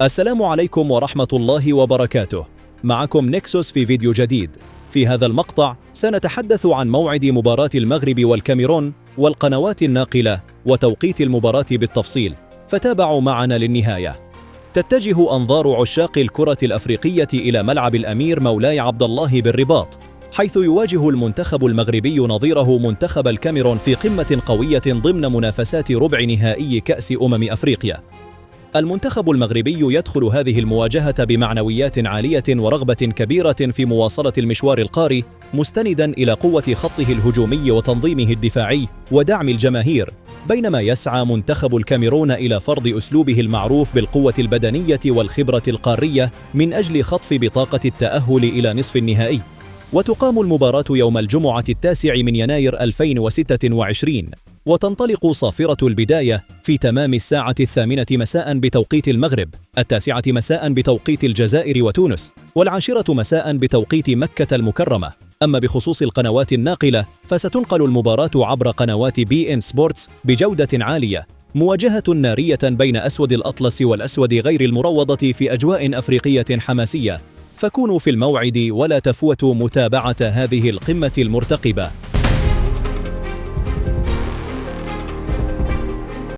السلام عليكم ورحمة الله وبركاته. معكم نيكسوس في فيديو جديد. في هذا المقطع سنتحدث عن موعد مباراة المغرب والكاميرون والقنوات الناقلة وتوقيت المباراة بالتفصيل، فتابعوا معنا للنهاية. تتجه أنظار عشاق الكرة الأفريقية إلى ملعب الأمير مولاي عبد الله بالرباط، حيث يواجه المنتخب المغربي نظيره منتخب الكاميرون في قمة قوية ضمن منافسات ربع نهائي كأس أفريقيا. المنتخب المغربي يدخل هذه المواجهة بمعنويات عالية ورغبة كبيرة في مواصلة المشوار القاري، مستنداً إلى قوة خطه الهجومي وتنظيمه الدفاعي ودعم الجماهير، بينما يسعى منتخب الكاميرون إلى فرض أسلوبه المعروف بالقوة البدنية والخبرة القارية من أجل خطف بطاقة التأهل إلى نصف النهائي. وتقام المباراة يوم الجمعة 9 يناير 2026، وتنطلق صافرة البداية في تمام 8:00 مساء بتوقيت المغرب، 9:00 مساء بتوقيت الجزائر وتونس، 10:00 مساء بتوقيت مكة المكرمة. أما بخصوص القنوات الناقلة فستنقل المباراة عبر قنوات BN سبورتس بجودة عالية، مواجهة نارية بين أسود الأطلس والأسود غير المروضة في أجواء أفريقية حماسية، فكونوا في الموعد ولا تفوتوا متابعة هذه القمة المرتقبة.